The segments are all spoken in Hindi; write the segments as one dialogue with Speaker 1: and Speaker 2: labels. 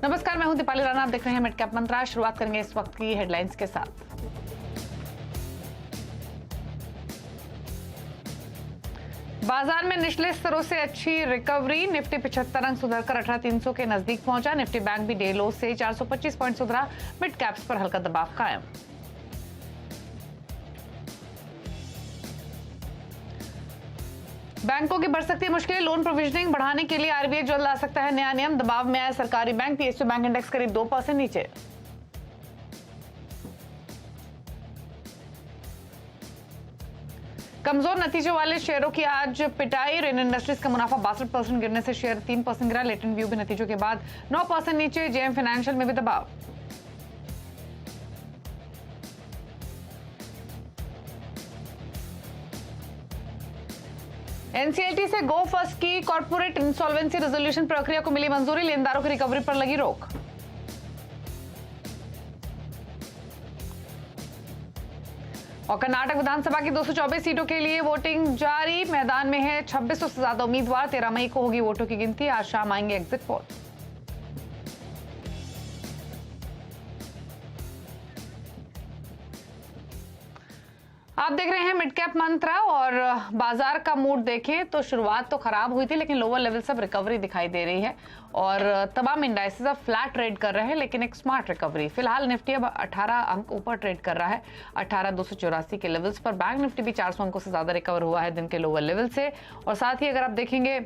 Speaker 1: नमस्कार, मैं हूं दीपाली राणा। आप देख रहे हैं मिड कैप मंत्रा। शुरुआत करेंगे इस वक्त की हेडलाइंस के साथ। बाजार में निचले स्तरों से अच्छी रिकवरी। निफ्टी 75 अंक सुधरकर 18,300 के नजदीक पहुंचा। निफ्टी बैंक भी डे लो से 425 पॉइंट सुधरा। मिड कैप्स पर हल्का दबाव कायम। बैंकों की बढ़ सकती है मुश्किलें। लोन प्रोविजनिंग बढ़ाने के लिए आरबीआई जल्द ला सकता है नया नियम। दबाव में आया सरकारी बैंक। पीएसयू बैंक इंडेक्स करीब 2% नीचे। कमजोर नतीजों वाले शेयरों की आज पिटाई। रेन इंडस्ट्रीज का मुनाफा 62% गिरने से शेयर 3% गिरा। लेटेंट व्यू भी नतीजों के बाद 9% नीचे। जेएम फाइनेंशियल में भी दबाव। एनसीएलटी से गो फर्स्ट की कॉर्पोरेट इंसॉल्वेंसी रेजोल्यूशन प्रक्रिया को मिली मंजूरी। लेनदारों की रिकवरी पर लगी रोक। और कर्नाटक विधानसभा की 224 सीटों के लिए वोटिंग जारी। मैदान में है 2600 से ज्यादा उम्मीदवार। 13 मई को होगी वोटों की गिनती। आज शाम आएंगे एग्जिट पोल। आप देख रहे हैं मिड कैप मंत्रा। और बाजार का मूड देखें तो शुरुआत तो खराब हुई थी, लेकिन लोअर लेवल से अब रिकवरी दिखाई दे रही है और तमाम इंडाइसेस अब फ्लैट ट्रेड कर रहे हैं, लेकिन एक स्मार्ट रिकवरी। फिलहाल निफ्टी अब 18 अंक ऊपर ट्रेड कर रहा है 18,284 के लेवल्स पर। बैंक निफ्टी भी 400 अंकों से ज्यादा रिकवर हुआ है दिन के लोअर लेवल से। और साथ ही अगर आप देखेंगे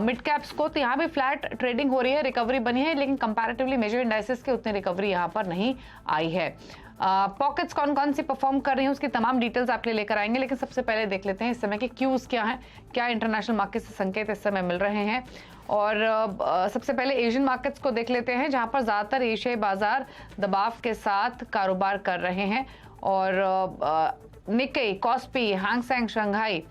Speaker 1: मिड कैप्स को, तो यहाँ भी फ्लैट ट्रेडिंग हो रही है, रिकवरी बनी है, लेकिन कंपैरेटिवली मेजर इंडाइसेस के उतनी रिकवरी यहाँ पर नहीं आई है। पॉकेट्स कौन कौन सी परफॉर्म कर रही हैं उसकी तमाम डिटेल्स आपके लिए लेकर आएंगे, लेकिन सबसे पहले देख लेते हैं इस समय के क्यूज क्या हैं, क्या इंटरनेशनल मार्केट से संकेत इस समय मिल रहे हैं। और सबसे पहले एशियन मार्केट्स को देख लेते हैं, जहां पर ज्यादातर एशियाई बाजार दबाव के साथ कारोबार कर रहे हैं। और निक्केई, कॉस्पी, हैंगसेंग, शंघाई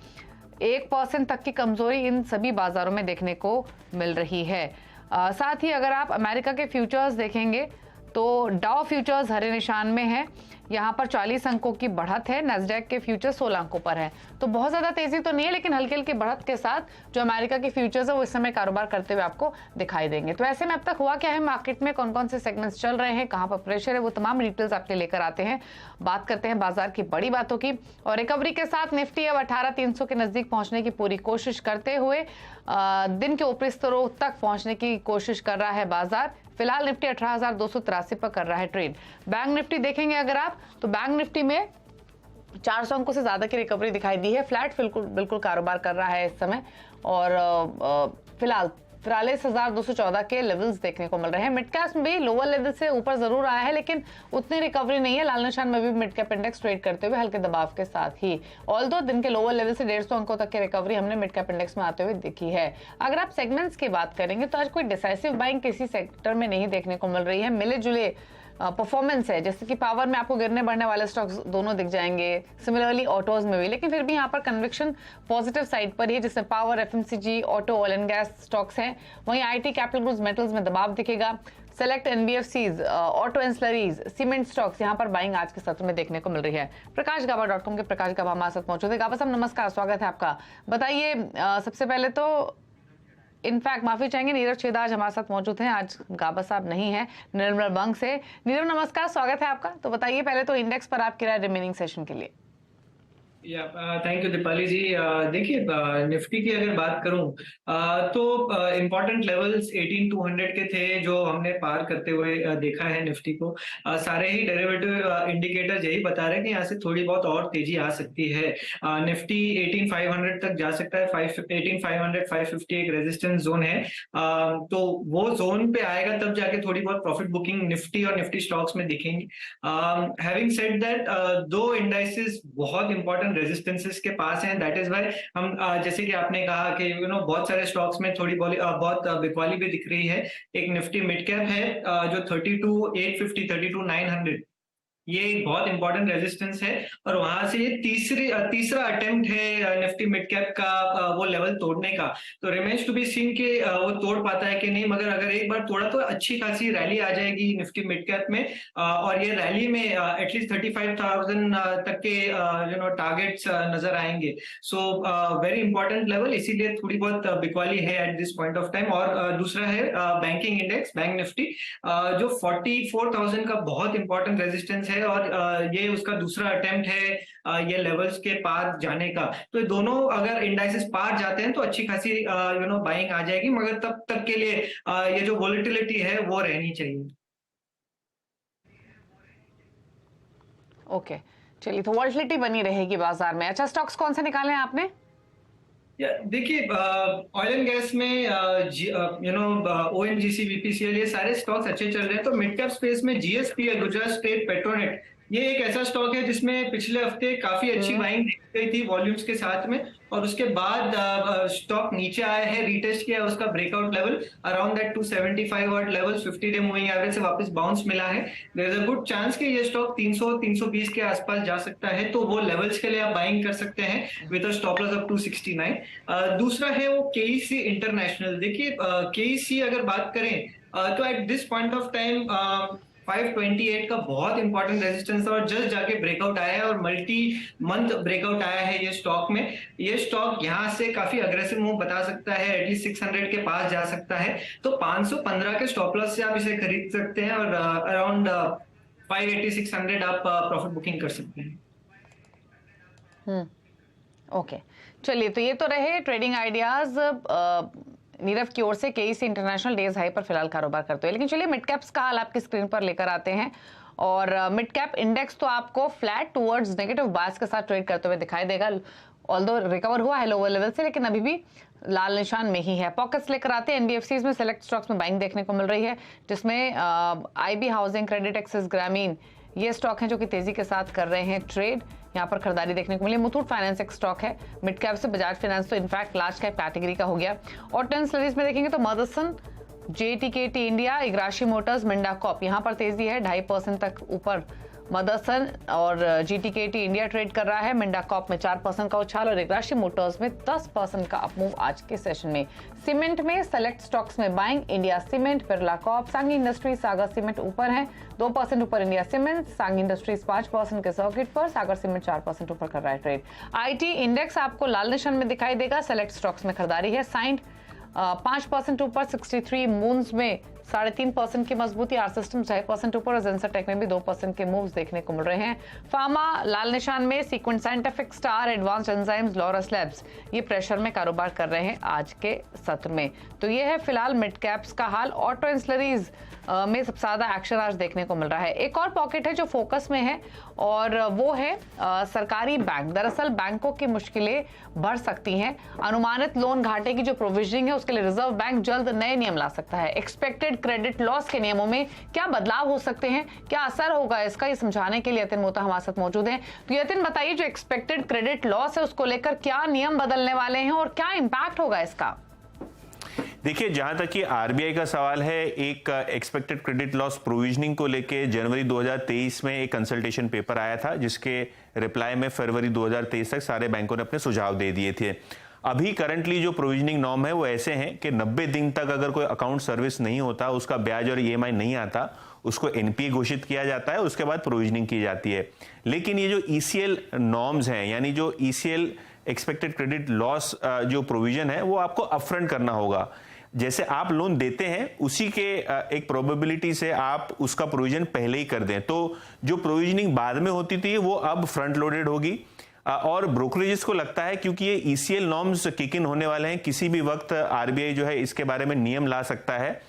Speaker 1: 1% तक की कमजोरी इन सभी बाजारों में देखने को मिल रही है। साथ ही अगर आप अमेरिका के फ्यूचर्स देखेंगे तो डाउ फ्यूचर्स हरे निशान में है, यहाँ पर 40 अंकों की बढ़त है। नैस्डैक के फ्यूचर्स 16 अंकों पर है, तो बहुत ज्यादा तेजी तो नहीं है, लेकिन हल्की हल्की बढ़त के साथ जो अमेरिका के फ्यूचर्स है वो इस समय कारोबार करते हुए आपको दिखाई देंगे। तो ऐसे में अब तक हुआ क्या है मार्केट में, कौन कौन से सेगमेंट्स चल रहे हैं, कहाँ पर प्रेशर है, वो तमाम डिटेल्स आपके लेकर आते हैं। बात करते हैं बाजार की बड़ी बातों की। और रिकवरी के साथ निफ्टी अब 18,300 के नजदीक पहुंचने की पूरी कोशिश करते हुए दिन के ऊपरी स्तरों तक पहुंचने की कोशिश कर रहा है बाजार। फिलहाल निफ्टी 18,283 पर कर रहा है ट्रेड। बैंक निफ्टी देखेंगे अगर आप, तो बैंक निफ्टी में 400 अंकों से ज्यादा की रिकवरी दिखाई दी है। फ्लैट बिल्कुल कारोबार कर रहा है इस समय। और फिलहाल 43,214 के लेवल्स देखने को मिल रहे हैं। मिड कैप में भी लोअर लेवल से ऊपर जरूर आया है, लेकिन उतनी रिकवरी नहीं है। लाल निशान में भी मिड कैप इंडेक्स ट्रेड करते हुए हल्के दबाव के साथ ही। ऑल्दो दिन के लोअर लेवल से 150 अंकों तक की रिकवरी हमने मिड कैप इंडेक्स में आते हुए देखी है। अगर आप सेगमेंट्स की बात करेंगे तो आज कोई डिसाइसिव बाइंग किसी सेक्टर में नहीं देखने को मिल रही है। मिले जुले परफॉर्मेंस है, जैसे कि पावर में आपको गिरने बढ़ने वाले स्टॉक्स दोनों दिख जाएंगे, सिमिलरली ऑटोज में भी, लेकिन फिर भी यहाँ पर कन्विक्शन पॉजिटिव साइड पर ही है, जिसमें power, FMCG, auto, oil and gas stocks हैं। वहीं आईटी, कैपिटल गुड्स, मेटल्स में दबाव दिखेगा। Select NBFCs, auto ancillaries, cement stocks, यहाँ पर बाइंग आज के सत्र में देखने को मिल रही है। प्रकाशगाबा.com के प्रकाश गाबा हमारे साथ मौजूद है। गाबा साहब नमस्कार, स्वागत है आपका। बताइए सबसे पहले तो इनफैक्ट माफी चाहेंगे, नीरव छेदा आज हमारे साथ मौजूद हैं, आज गाबा साहब नहीं है, निर्मल बंग से। नीरव नमस्कार, स्वागत है आपका। तो बताइए पहले तो इंडेक्स पर आपकी राय रिमेनिंग सेशन के लिए।
Speaker 2: थैंक यू दीपाली जी। देखिए निफ्टी की अगर बात करूं तो इम्पोर्टेंट लेवल्स 18,200 के थे जो हमने पार करते हुए देखा है निफ्टी को। सारे ही डेरिवेटिव इंडिकेटर्स यही बता रहे हैं कि यहाँ से थोड़ी बहुत और तेजी आ सकती है। निफ्टी 18,500 तक जा सकता है। 18,500 550 एक रेजिस्टेंस जोन है, तो वो जोन पे आएगा तब जाके थोड़ी बहुत प्रॉफिट बुकिंग निफ्टी और निफ्टी स्टॉक्स में दिखेंगी। हैविंग सेड दैट, दो इंडाइसेस बहुत इंपॉर्टेंट रेजिस्टेंसेस के पास हैं। दैट इज व्हाई हम जैसे कि आपने कहा कि बहुत सारे स्टॉक्स में थोड़ी बहुत बिकवाली भी दिख रही है। एक निफ्टी मिड कैप है जो 32,850 32,900 ये एक बहुत इंपॉर्टेंट रेजिस्टेंस है और वहां से ये तीसरा अटेम्प्ट है निफ्टी मिड कैप का वो लेवल तोड़ने का। तो रिमेन्स टू बी सीन कि वो तोड़ पाता है कि नहीं, मगर अगर एक बार तोड़ा तो अच्छी खासी रैली आ जाएगी निफ्टी मिड कैप में, और ये रैली में एटलीस्ट 35,000 तक के टारगेट्स नजर आएंगे। सो वेरी इंपॉर्टेंट लेवल, इसीलिए थोड़ी बहुत बिकवाली है at this point of time. और दूसरा है बैंकिंग इंडेक्स, बैंक निफ्टी, जो 44,000 का बहुत इंपॉर्टेंट रेजिस्टेंस है और ये उसका दूसरा अटेम्प्ट है ये लेवल्स के पार जाने का। तो दोनों अगर इंडाइसेस पार जाते हैं तो अच्छी खासी बाइंग आ जाएगी, मगर तब तक के लिए ये जो वोलेटिलिटी है वो रहनी चाहिए।
Speaker 1: ओके, चलिए, तो वोलेटिलिटी बनी रहेगी बाजार में। अच्छा, स्टॉक्स कौन से निकाले हैं आपने?
Speaker 2: देखिए, ऑयल एंड गैस में ओएनजीसी, बीपीसीएल, ये सारे स्टॉक्स अच्छे चल रहे हैं। तो मिड कैप स्पेस में जीएसपी है, गुजरात स्टेट पेट्रोनेट, ये एक ऐसा स्टॉक है जिसमें पिछले हफ्ते काफी अच्छी बाइंग देखी गई थी वॉल्यूम्स के साथ में, और उसके बाद स्टॉक नीचे आया है, रीटेस्ट किया उसका ब्रेकआउट लेवल अराउंड दैट 275 और लेवल 50 डे मूविंग एवरेज से वापस बाउंस मिला है। There is a good chance कि ये स्टॉक 300-320 के आसपास जा सकता है, तो वो लेवल्स के लिए आप बाइंग कर सकते हैं with a stop loss of 269। दूसरा है वो केईसी इंटरनेशनल। देखिए, केईसी अगर बात करें तो at this point of time 528 का बहुत इंपॉर्टेंट रेजिस्टेंस था और जस्ट जाके ब्रेकआउट आया है और मल्टी मंथ ब्रेकआउट आया है ये स्टॉक में। ये स्टॉक यहां से काफी अग्रेसिव मूव बता सकता है, एटलीस्ट 600 के पास जा सकता है। तो 515 के स्टॉप लॉस से आप इसे खरीद सकते हैं और अराउंड 580-600 आप प्रॉफिट बुकिंग कर सकते हैं।
Speaker 1: ओके, चलिए, तो ये तो रहे ट्रेडिंग आइडियाज नीरव की ओर से। केईसी इंटरनेशनल डेज हाई पर फिलहाल कारोबार करते हुए। लेकिन चलिए, मिड कैप्स का हाल आपकी स्क्रीन पर लेकर आते हैं। और मिड कैप इंडेक्स तो आपको फ्लैट टुवर्ड्स नेगेटिव बायस के साथ ट्रेड करते हुए दिखाई देगा। ऑल्दो रिकवर हुआ है लोअर लेवल से, लेकिन अभी भी लाल निशान में ही है। पॉकेट्स लेकर आते हैं। एनबीएफसीज में सेलेक्ट स्टॉक्स में बाइंग देखने को मिल रही है, जिसमें आईबी हाउसिंग, क्रेडिट, एक्सिस ग्रामीण, ये स्टॉक हैं जो कि तेजी के साथ कर रहे हैं ट्रेड। यहाँ पर खरीदारी देखने को मिली। मुथूट फाइनेंस एक स्टॉक है मिड कैप से। बजाज फाइनेंस तो इनफैक्ट लार्ज कैप कैटेगरी का हो गया। और 10 सीरीज में देखेंगे तो Motherson, JTEKT India, Igarashi motors, Minda corp, यहाँ पर तेजी है 2.5% तक ऊपर। मदरसन और जीटीकेटी इंडिया ट्रेड कर रहा है। मिंडा कॉप में 4% का उछाल और इग्राशी मोटर्स में 10% का अपमूव आज के सेशन में। सीमेंट में सेलेक्ट स्टॉक्स में buying, India Cement, Birla Corp, Sanghi Industries, Sagar Cement ऊपर है 2% ऊपर इंडिया सीमेंट, सांगी इंडस्ट्रीज 5% के सर्किट पर, सागर सीमेंट 4% ऊपर कर रहा है ट्रेड। आईटी इंडेक्स आपको लाल निशान में दिखाई देगा। सेलेक्ट स्टॉक्स में खरीदारी है। साइंट 5% ऊपर 63, मून्स में 3.5% की मजबूती, आर सिस्टम 2% ऊपर और जेंसर टेक में भी 2% के मूव्स देखने को मिल रहे हैं। फार्मा लाल निशान में, Sequent Scientific, Star, Advanced Enzymes, Laurus Labs ये प्रेशर में कारोबार कर रहे हैं आज के सत्र में। तो ये है फिलहाल मिड कैप्स का हाल। ऑटो एंसिलरीज में सबसे ज्यादा एक्शन आज देखने को मिल रहा है। एक और पॉकेट है जो फोकस में है और वो है सरकारी बैंक। दरअसल बैंकों की मुश्किलें बढ़ सकती हैं। अनुमानित लोन घाटे की जो प्रोविजनिंग है उसके लिए रिजर्व बैंक जल्द नए नियम ला सकता है। एक्सपेक्टेड क्रेडिट लॉस के नियमों में क्या बदलाव हो सकते हैं, क्या असर होगा इसका, ये समझाने के लिए यतिन मोहता हमारे साथ मौजूद हैं। तो यतिन, बताइए, जो एक्सपेक्टेड क्रेडिट लॉस है उसको लेकर क्या नियम बदलने वाले हैं और क्या इंपैक्ट होगा इसका?
Speaker 3: देखिए, जहां तक कि आरबीआई का सवाल है, एक एक्सपेक्टेड क्रेडिट लॉस प्रोविजनिंग को लेके जनवरी 2023 में एक कंसल्टेशन पेपर आया था, जिसके रिप्लाई में फरवरी 2023 तक सारे बैंकों ने अपने सुझाव दे दिए थे। अभी करंटली जो प्रोविजनिंग नॉर्म है वो ऐसे हैं कि 90 दिन तक अगर कोई अकाउंट सर्विस नहीं होता, उसका ब्याज और ईएमआई नहीं आता, उसको एनपीए घोषित किया जाता है, उसके बाद प्रोविजनिंग की जाती है। लेकिन ये जो ईसीएल नॉर्म्स हैं, यानी जो ईसीएल एक्सपेक्टेड क्रेडिट लॉस जो प्रोविजन है, वो आपको अपफ्रंट करना होगा। जैसे आप लोन देते हैं उसी के एक प्रोबेबिलिटी से आप उसका प्रोविजन पहले ही कर दें, तो जो प्रोविजनिंग बाद में होती थी वो अब फ्रंट लोडेड होगी। और ब्रोकरेजेस को लगता है, क्योंकि ये ईसीएल नॉर्म्स किक इन होने वाले हैं, किसी भी वक्त आरबीआई जो है इसके बारे में नियम ला सकता है।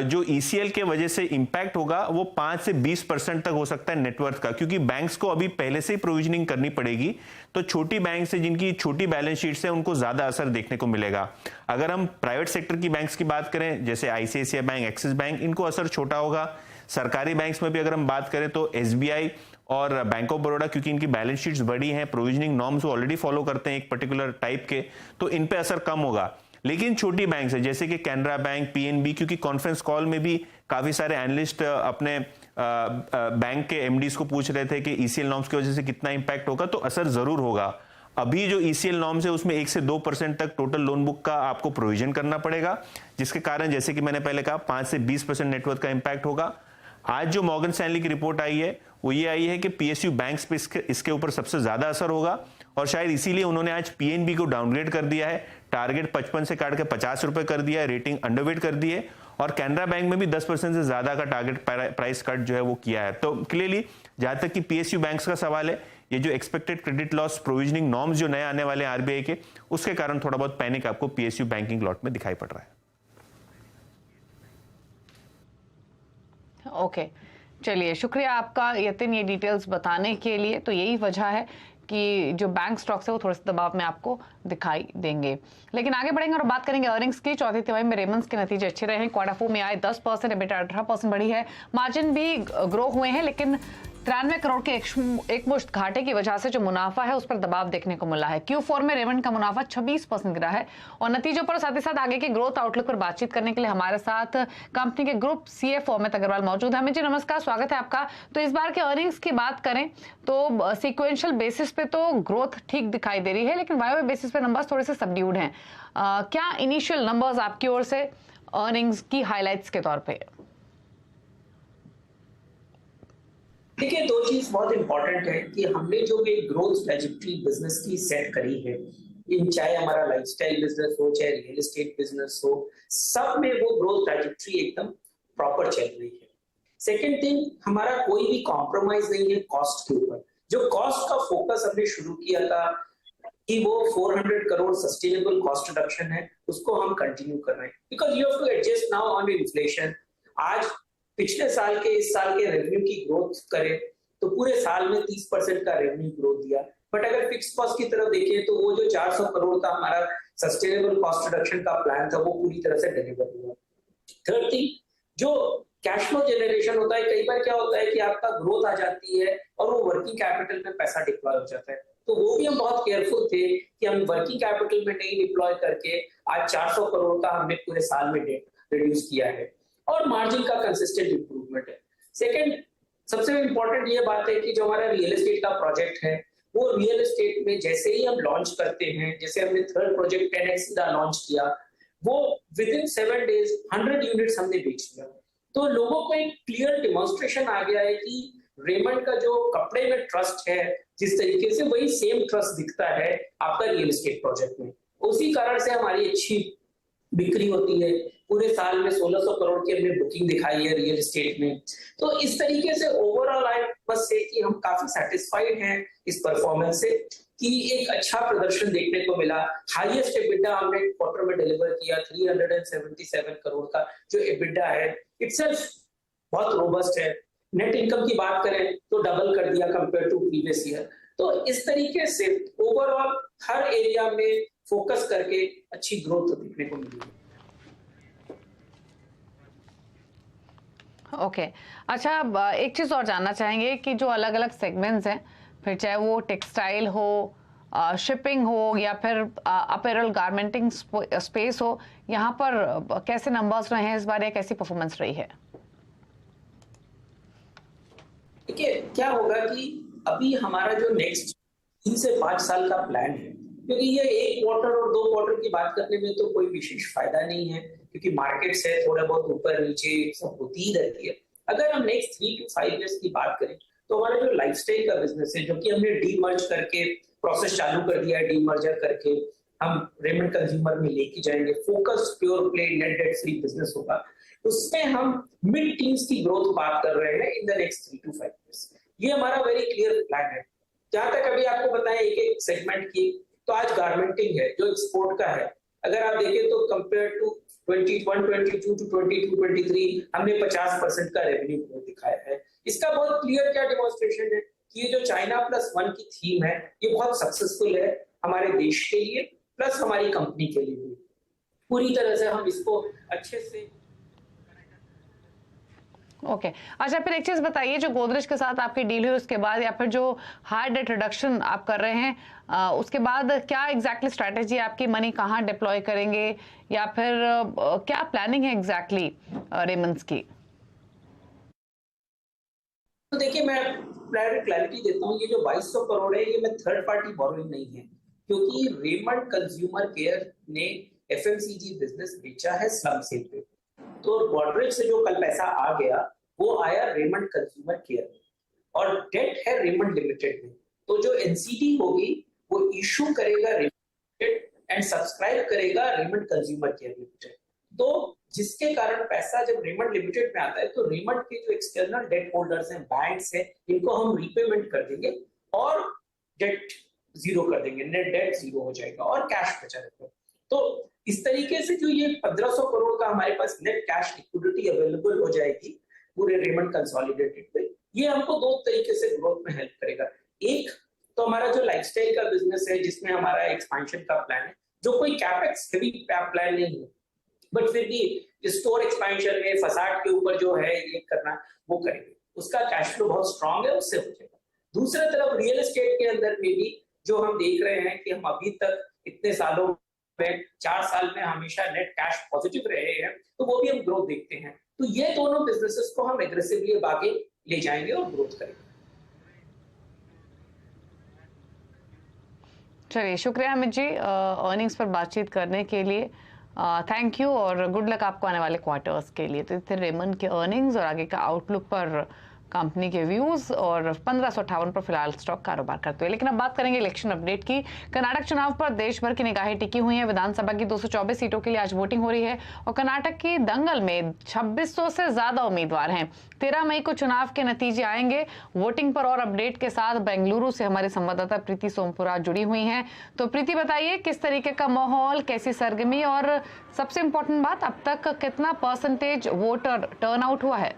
Speaker 3: जो ईसीएल के वजह से इंपैक्ट होगा वो 5 से 20% तक हो सकता है नेटवर्थ का, क्योंकि बैंक्स को अभी पहले से ही प्रोविजनिंग करनी पड़ेगी। तो छोटी बैंक से जिनकी छोटी बैलेंस शीट्स है उनको ज्यादा असर देखने को मिलेगा। अगर हम प्राइवेट सेक्टर की बैंक्स की बात करें, जैसे आईसीआईसीआई बैंक, एक्सिस बैंक, इनको असर छोटा होगा। सरकारी बैंक्स में भी अगर हम बात करें तो एसबीआई और बैंक ऑफ बड़ौदा, क्योंकि इनकी बैलेंस शीट्स बड़ी हैं, प्रोविजनिंग नॉर्म्स ऑलरेडी फॉलो करते हैं एक पर्टिकुलर टाइप के, तो इन पे असर कम होगा। लेकिन छोटी बैंक है जैसे कि कैनरा बैंक, पीएनबी, क्योंकि कॉन्फ्रेंस कॉल में भी काफी सारे एनालिस्ट अपने बैंक के एमडीज को पूछ रहे थे कि ईसीएल नॉर्म्स की वजह से कितना इंपैक्ट होगा, तो असर जरूर होगा। अभी जो ईसीएल नॉर्म्स है उसमें 1 से 2% तक टोटल लोन बुक का आपको प्रोविजन करना पड़ेगा, जिसके कारण जैसे कि मैंने पहले कहा 5 से 20% नेटवर्थ का इंपैक्ट होगा। आज जो मॉर्गन स्टैनली की रिपोर्ट आई है वो ये आई है कि पीएसयू बैंक्स पे इसके ऊपर सबसे ज्यादा असर होगा, और शायद इसीलिए उन्होंने आज पीएनबी को डाउनग्रेड कर दिया है, टारगेट 55 से काट के 50 रुपए कर दिया है, रेटिंग अंडरवेट कर दी है, और कैनरा बैंक में भी 10% से ज्यादा का टारगेट प्राइस कट जो है वो किया है। तो क्लियरली जहां तक कि पीएसयू बैंक्स का सवाल है, ये जो expected credit loss provisioning norms जो नए आने वाले आरबीआई के, उसके कारण थोड़ा बहुत पैनिक आपको पीएसयू बैंकिंग लॉट में दिखाई पड़ रहा है।
Speaker 1: ओके, चलिए शुक्रिया आपका यतिन ये डिटेल्स बताने के लिए। तो यही वजह है कि जो बैंक स्टॉक्स है वो थोड़े से दबाव में आपको दिखाई देंगे। लेकिन आगे बढ़ेंगे और बात करेंगे अर्निंग्स की। चौथी तिमाही में रेमंड्स के नतीजे अच्छे रहे हैं। क्वार्टर 4 में आए 10%, एबिटा 18% बढ़ी है, मार्जिन भी ग्रो हुए हैं, लेकिन 93 करोड़ के एकमुश्त घाटे की वजह से जो मुनाफा है उस पर दबाव देखने को मिला है। Q4 में रेमंड का मुनाफा 26% गिरा है। और नतीजों पर साथ ही साथ आगे के ग्रोथ आउटलुक पर बातचीत करने के लिए हमारे साथ कंपनी के ग्रुप CFO अमित अग्रवाल मौजूद है। अमित जी नमस्कार, स्वागत है आपका। तो इस बार के अर्निंग्स की बात करें तो सिक्वेंशियल बेसिस पे तो ग्रोथ ठीक दिखाई दे रही है, लेकिन वाई बेसिस पे नंबर्स थोड़े से सबड्यूड हैं। क्या इनिशियल नंबर्स आपकी ओर से अर्निंग्स की हाईलाइट्स के तौर पे?
Speaker 4: देखिए, दो चीज बहुत इंपॉर्टेंट है कि हमने जो भी ग्रोथ ट्रैजेक्टरी बिजनेस की सेट करी है, इन चाहे हमारा लाइफस्टाइल बिजनेस हो चाहे रियल एस्टेट बिजनेस हो, सब में वो ग्रोथ ट्रैजेक्टरी एकदम प्रॉपर चल रही है। सेकेंड थिंग, हमारा कोई भी कॉम्प्रोमाइज नहीं है कॉस्ट के ऊपर। जो कॉस्ट का फोकस हमने शुरू किया था कि वो 400 करोड़ सस्टेनेबल कॉस्ट रिडक्शन है, उसको हम कंटिन्यू कर रहे हैं, because you have to adjust now on inflation. आज पिछले साल के इस साल के रेवेन्यू की ग्रोथ करें तो पूरे साल में 30% का रेवेन्यू ग्रोथ दिया, बट अगर फिक्स कॉस्ट की तरफ देखें तो वो जो 400 करोड़ का हमारा सस्टेनेबल कॉस्ट रिडक्शन का प्लान था वो पूरी तरह से डिलीवर हुआ। थर्ड थिंग, जो कैश फ्लो जनरेशन होता है, कई बार क्या होता है कि आपका ग्रोथ आ जाती है और वो वर्किंग कैपिटल में पैसा डिप्लॉय हो जाता है, तो वो भी हम बहुत केयरफुल थे कि हम वर्किंग कैपिटल में नहीं डिप्लॉय करके आज 400 करोड़ का हमने पूरे साल में रिड्यूस किया है, और मार्जिन का कंसिस्टेंट इंप्रूवमेंट है। सेकंड, सबसे इंपॉर्टेंट ये बात है कि जो हमारा रियल एस्टेट का प्रोजेक्ट है, वो रियल एस्टेट में जैसे ही हम लॉन्च करते हैं, जैसे हमने थर्ड प्रोजेक्ट 10x सीधा लॉन्च किया, वो विद इन 7 डेज 100 यूनिट्स हमने बेच दिया। तो लोगों को एक क्लियर डिमॉन्स्ट्रेशन आ गया है कि रेमंड का जो कपड़े में ट्रस्ट है, जिस तरीके से वही सेम ट्रस्ट दिखता है आपका रियल एस्टेट प्रोजेक्ट में। उसी कारण से हमारी अच्छी बिक्री होती है। पूरे साल में 1600 करोड़ की हमने बुकिंग दिखाई है रियल एस्टेट में। तो इस तरीके से ओवरऑल आई मस्ट से कि हम काफी सेटिस्फाइड हैं इस परफॉर्मेंस से कि एक अच्छा प्रदर्शन देखने को मिला। हाईएस्ट एबिटा हमने क्वार्टर में डिलीवर किया, 377 करोड़ का जो एबिटा है इटसेल्फ बहुत रोबस्ट है। नेट इनकम की बात करें तो डबल कर दिया कंपेयर टू प्रीवियस ईयर। तो इस तरीके से ओवरऑल हर एरिया में फोकस करके अच्छी ग्रोथ देखने को मिली है।
Speaker 1: ओके अच्छा, अब एक चीज और जानना चाहेंगे कि जो अलग अलग सेगमेंट्स हैं, फिर चाहे वो टेक्सटाइल हो, शिपिंग हो या फिर अपैरल गारमेंटिंग स्पेस हो, यहाँ पर कैसे नंबर्स रहे हैं इस बार या कैसी परफॉर्मेंस रही है?
Speaker 4: देखिए, क्या होगा कि अभी हमारा जो नेक्स्ट 3 से 5 साल का प्लान है, क्योंकि ये 1 क्वार्टर और 2 क्वार्टर की बात करने में तो कोई विशेष फायदा नहीं है, क्योंकि मार्केट से थोड़ा बहुत ऊपर नीचे सब होती ही रहती है। अगर हम नेक्स्ट 3 to 5 इयर्स की बात करें तो हमारा जो लाइफस्टाइल का बिजनेस है, जो कि हमने डीमर्ज करके प्रोसेस चालू कर दिया है, डीमर्जर करके हम रेमंड कंज्यूमर में लेके जाएंगे, focus pure play net debt free business होगा, उसमें हम मिड टीन्स की ग्रोथ बात कर रहे हैं in the next 3 to 5 years. ये हमारा वेरी क्लियर प्लान है। जहां तक अभी आपको बताएं एक एक सेगमेंट की, तो आज गारमेंटिंग है जो एक्सपोर्ट का है, अगर आप देखें तो कंपेयर टू 21-22 to 22-23 हमने 50% का रेवेन्यू ग्रोथ दिखाया है। इसका बहुत क्लियर क्या डिमॉन्स्ट्रेशन है कि ये जो चाइना प्लस 1 की थीम है ये बहुत सक्सेसफुल है हमारे देश के लिए प्लस हमारी कंपनी के लिए भी। पूरी तरह से हम इसको अच्छे से
Speaker 1: ओके अच्छा, फिर एक चीज बताइए, जो गोदरेज के साथ आपकी डील हुई उसके बाद या फिर जो हाई डेट रिडक्शन आप कर रहे हैं, उसके बाद क्या एग्जैक्टली स्ट्रैटेजी आपकी, मनी कहाँ डिप्लॉय करेंगे या फिर क्या प्लानिंग है एग्जैक्टली रेमंड्स की?
Speaker 4: तो देखिए मैं क्लैरिटी देता हूँ, ये जो 2200 करोड़ है ये मैं थर्ड पार्टी बोरोइंग नहीं है, क्योंकि रेमंड कंज्यूमर केयर ने एफएमसीजी बिजनेस बेचा है स्लम सेल पे। तो गोदरेज से जो कल पैसा आ गया वो आया रेमंड कंज्यूमर केयर में, और डेट है रेमंड लिमिटेड में। तो जो एनसीडी होगी वो इशू करेगा रेमंड एंड सब्सक्राइब करेगा रेमंड कंज्यूमर केयर लिमिटेड। तो जिसके कारण पैसा जब रेमंड लिमिटेड में आता है तो रेमंड के जो एक्सटर्नल डेट होल्डर्स हैं, बैंक्स हैं, इनको हम रीपेमेंट कर देंगे और डेट जीरो कर देंगे, नेट डेट जीरो हो जाएगा और कैश बचा रहेगा। तो इस तरीके से जो ये 1500 करोड़ का हमारे पास नेट कैश लिक्विडिटी अवेलेबल हो जाएगी पूरे रेमंड कंसोलिडेटेड पे, ये हमको दो तरीके से ग्रोथ में हेल्प करेगा। एक तो हमारा जो लाइफस्टाइल का बिजनेस है जिसमें हमारा एक्सपेंशन का प्लान है, जो कोई कैपेक्स हेवी प्लान नहीं है, बट फिर भी स्टोर एक्सपेंशन में फसाड के ऊपर जो है ये करना वो करेंगे, उसका कैश फ्लो बहुत स्ट्रांग है, उससे हो जाएगा। दूसरी तरफ रियल एस्टेट के अंदर में भी जो हम देख रहे हैं कि हम अभी तक इतने सालों में 4 साल में हमेशा नेट कैश पॉजिटिव रहे हैं, तो वो भी हम ग्रोथ देखते हैं। तो ये दोनों बिजनेसेस को हम एग्रेसिवली अब आगे ले जाएंगे और ग्रोथ करेंगे।
Speaker 1: चलिए, शुक्रिया अमित जी अर्निंग्स पर बातचीत करने के लिए। थैंक यू और गुड लक आपको आने वाले क्वार्टर्स के लिए। तो थे रेमंड के अर्निंग्स और आगे का आउटलुक पर कंपनी के व्यूज, और 1558 पर फिलहाल स्टॉक कारोबार करते हुए। लेकिन अब बात करेंगे इलेक्शन अपडेट की। कर्नाटक चुनाव पर देश भर की निगाहें टिकी हुई हैं। विधानसभा की 224 सीटों के लिए आज वोटिंग हो रही है और कर्नाटक की दंगल में 2600 से ज्यादा उम्मीदवार हैं। 13 मई को चुनाव के नतीजे आएंगे। वोटिंग पर और अपडेट के साथ बेंगलुरु से हमारी संवाददाता प्रीति सोमपुरा जुड़ी हुई हैं। तो प्रीति, बताइए किस तरीके का माहौल, कैसी सरगर्मी, और सबसे इम्पोर्टेंट बात, अब तक कितना परसेंटेज वोटर टर्नआउट हुआ है?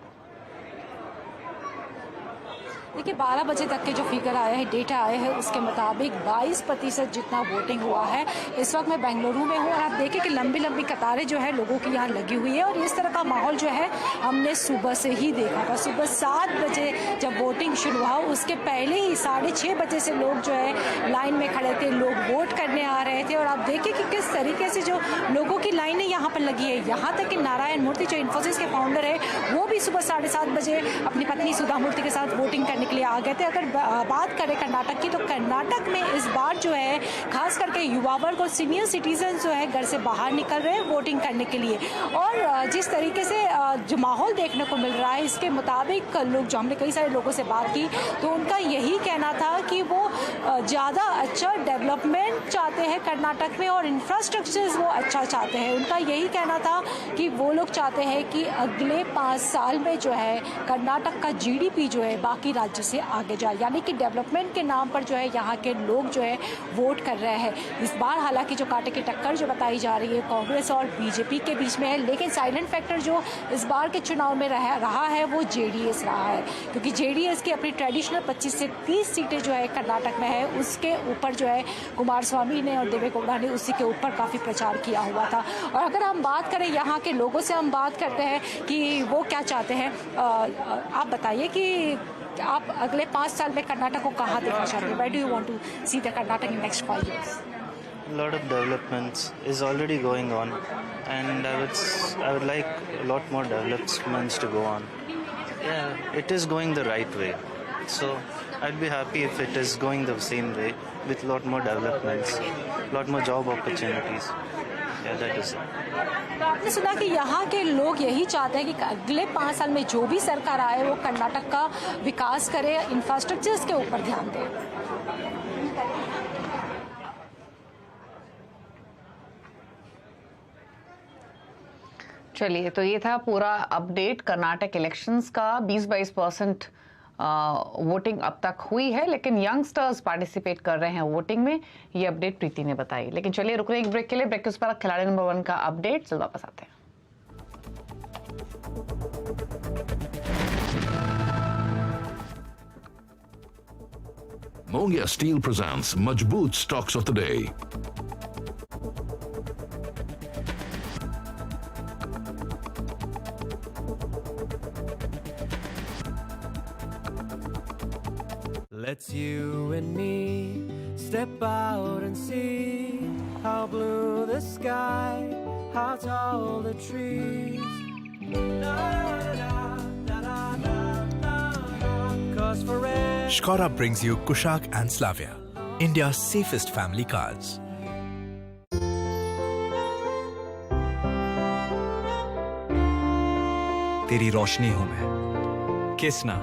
Speaker 5: देखिए 12 बजे तक के जो फिगर आया है, डेटा आया है, उसके मुताबिक 22% जितना वोटिंग हुआ है। इस वक्त मैं बेंगलुरु में हूँ और आप देखें कि लंबी लंबी कतारें जो है लोगों की यहाँ लगी हुई है, और इस तरह का माहौल जो है हमने सुबह से ही देखा था। सुबह 7 बजे जब वोटिंग शुरू हुआ, उसके पहले ही 6:30 बजे से लोग जो है लाइन में खड़े थे, लोग वोट करने आ रहे थे। और आप देखिए कि किस तरीके से जो लोगों की लाइनें यहाँ पर लगी है। यहाँ तक कि नारायण मूर्ति जो इन्फोसिस के फाउंडर है, वो भी सुबह 7:30 बजे अपनी पत्नी सुधा मूर्ति के साथ वोटिंग करने के लिए आ गए थे। अगर बात करें कर्नाटक की, तो कर्नाटक में इस बार जो है खास करके युवा वर्ग और सीनियर सिटीजन जो है घर से बाहर निकल रहे हैं वोटिंग करने के लिए। और जिस तरीके से जो माहौल देखने को मिल रहा है, इसके मुताबिक लोग, जो हमने कई सारे लोगों से बात की, तो उनका यही कहना था कि वो ज़्यादा अच्छा डेवलपमेंट चाहते हैं कर्नाटक में और इंफ्रास्ट्रक्चर वो अच्छा चाहते हैं। उनका यही कहना था कि वो लोग चाहते हैं कि अगले 5 साल में जो है कर्नाटक का जीडीपी जो है बाकी राज्य से आगे जाए, यानी कि डेवलपमेंट के नाम पर जो है यहाँ के लोग जो है वोट कर रहे हैं। इस बार हालांकि जो कांटे की टक्कर जो बताई जा रही है कांग्रेस और बीजेपी के बीच में है, लेकिन साइलेंट फैक्टर जो इस बार के चुनाव में रहा है वो जेडीएस रहा है, क्योंकि जेडीएस की अपनी ट्रेडिशनल 25 से 30 सीटें जो है कर्नाटक में है, उसके ऊपर जो है कुमारस्वामी ने और देवेगौड़ा ने उसी के ऊपर काफ़ी प्रचार किया हुआ था। और अगर हम बात करें यहाँ के लोगों से, हम बात करते हैं कि वो क्या चाहते हैं। आप बताइए कि आप अगले 5 साल में कर्नाटक को कहाँ देखना चाहते हैं? Where do you want to see the Karnataka in next 5 years?
Speaker 6: A lot of developments is already going on, and I would like a lot more developments to go on. Yeah, it is going the right way, so I'd be happy if it is going the same way with a lot more developments, a lot more job opportunities. Yeah, that is it.
Speaker 5: तो आपने सुना कि यहाँ के लोग यही चाहते हैं कि अगले 5 साल में जो भी सरकार आए वो कर्नाटक का विकास करे, इंफ्रास्ट्रक्चर्स के ऊपर ध्यान दे।
Speaker 1: चलिए, तो ये था पूरा अपडेट कर्नाटक इलेक्शंस का। 20-22% वोटिंग अब तक हुई है, लेकिन यंगस्टर्स पार्टिसिपेट कर रहे हैं वोटिंग में। ये अपडेट प्रीति ने बताई। लेकिन चलिए रुक रहे हैं एक ब्रेक के लिए। ब्रेक के उस पर खिलाड़ी नंबर 1 का अपडेट, चल वापस आते हैं।
Speaker 7: Mongia Steel presents Majboot Stocks of the Day.
Speaker 8: Let's you and me step out and see how blue the sky, how tall the trees. Da, da, da, da, da, da, da, da.
Speaker 9: Škoda brings you Kushaq and Slavia, India's safest family cars.
Speaker 10: तेरी रोशनी हूं मैं, किसना?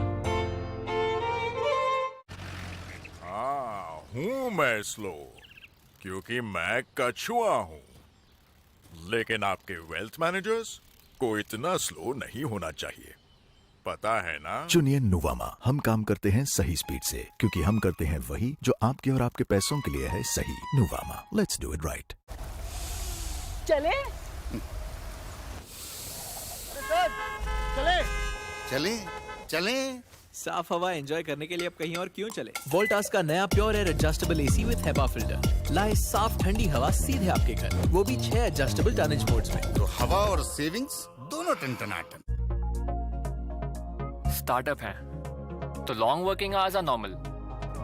Speaker 11: हाँ, हूं मैं स्लो, क्योंकि मैं कछुआ हूं। लेकिन आपके वेल्थ मैनेजर्स को इतना स्लो नहीं होना चाहिए, पता है ना?
Speaker 12: चुनिए नुवामा। हम काम करते हैं सही स्पीड से, क्योंकि हम करते हैं वही जो आपके और आपके पैसों के लिए है सही। Nuvama, let's do it right.
Speaker 13: चले
Speaker 14: चले चले चले।
Speaker 10: साफ हवा एंजॉय करने के लिए अब कहीं और क्यों चले? वोल्टास का नया pure air adjustable AC with HEPA filter लाए साफ ठंडी हवा सीधे आपके घर, वो भी 6 एडजस्टेबल टनेज मोड्स में।
Speaker 14: तो हवा और सेविंग्स दोनों टन-टनाटन।
Speaker 15: स्टार्टअप है तो long working hours are normal,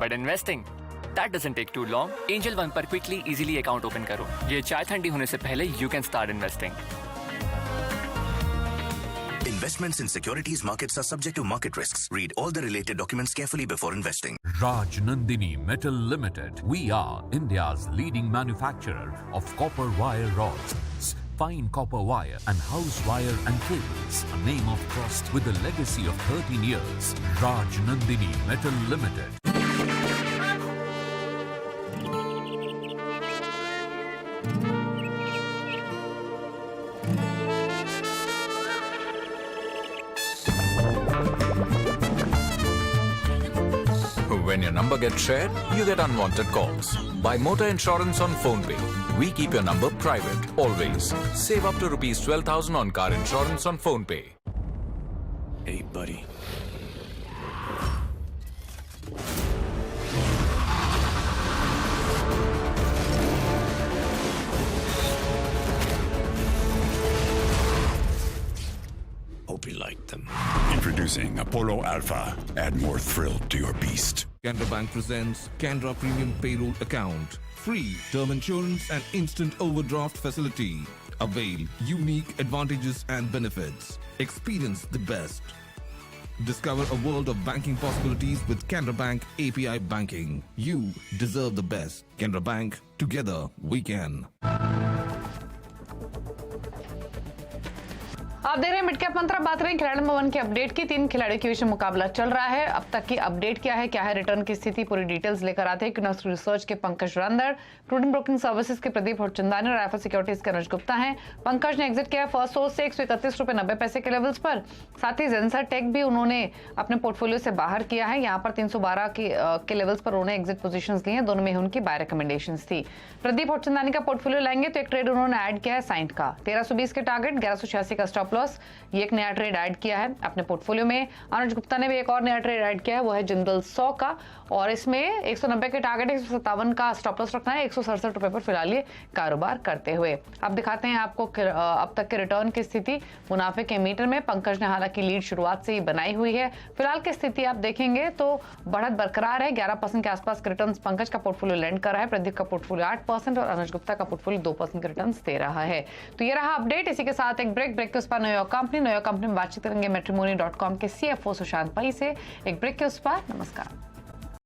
Speaker 15: but investing that doesn't take too long. Angel One पर क्विकली इजीली अकाउंट ओपन करो। ये चाय ठंडी होने से पहले you can start investing.
Speaker 16: Investments in securities markets are subject to market risks. Read all the related documents carefully before investing.
Speaker 7: Rajnandini Metal Limited. We are India's leading manufacturer of copper wire rods, fine copper wire and house wire and cables. A name of trust with a legacy of 13 years. Rajnandini Metal Limited.
Speaker 17: When your number gets shared, you get unwanted calls. Buy motor insurance on PhonePe. We keep your number private, always. Save up to rupees 12,000 on car insurance on PhonePe.
Speaker 10: Hey, buddy.
Speaker 18: Hope you like them. Introducing Apollo Alpha. Add more thrill to your beast.
Speaker 19: Canara Bank presents Canara Premium Payroll Account. Free term insurance and instant overdraft facility. Avail unique advantages and benefits. Experience the best. Discover a world of banking possibilities with Canara Bank API Banking. You deserve the best. Canara Bank, together we can.
Speaker 1: आप देख रहे हैं मिड कैप मंत्रा। बात रहे हैं खिलाड़ी नंबर 1 के अपडेट की। 3 खिलाड़ियों के बीच मुकाबला चल रहा है। अब तक की अपडेट क्या है रिटर्न की स्थिति, पूरी डिटेल्स लेकर आते हैं इकोनॉमिक रिसर्च के पंकज रंधर, प्रूडेंट ब्रोकिंग सर्विसेज के प्रदीप हरचंदानी और आईएफएस सिक्योरिटीज के अनुज गुप्ता हैं। पंकज ने एग्जिट किया है फर्स्ट सोर्स से 131.90 के लेवल्स पर। साथ ही जेंसर टेक भी उन्होंने अपने पोर्टफोलियो से बाहर किया है। यहाँ पर 312 के लेवल्स पर उन्होंने एग्जिट पोजीशंस ली हैं। दोनों में उनकी बाय रिकमेंडेशंस थी। प्रदीप हरचंदानी का पोर्टफोलियो लाएंगे तो एक ट्रेड उन्होंने ऐड किया है साइंट का 1320 के टारगेट, 1186 का स्टॉप लॉस। ये एक नया ट्रेड ऐड किया है अपने पोर्टफोलियो में। अनुज गुप्ता ने भी एक और नया ट्रेड ऐड किया है, वो है जिंदल 100 का, और इसमें 190 के टारगेट, 157 का स्टॉप लॉस रखना है। 167 रुपए पर फिलहाल ये कारोबार करते हुए। अब दिखाते हैं आपको अब तक के रिटर्न की स्थिति मुनाफे के मीटर में। पंकज ने हालांकि लीड शुरुआत से ही बनाई हुई है। फिलहाल की स्थिति आप देखेंगे तो बढ़त बरकरार है। 11% के आसपास के रिटर्न पंकज का पोर्टफोलियो लैंड कर रहा है। प्रदीप का पोर्टफोलियो 8% और अनुज गुप्ता का पोर्टफोलियो 2% के रिटर्न दे रहा है। तो ये रहा अपडेट। इसी के साथ एक ब्रेक के उस पर न्यूयॉर्क कंपनी में बातचीत करेंगे मैट्रिमोनी.com के CFO सुशांत पई से। एक ब्रेक के उस पर। नमस्कार।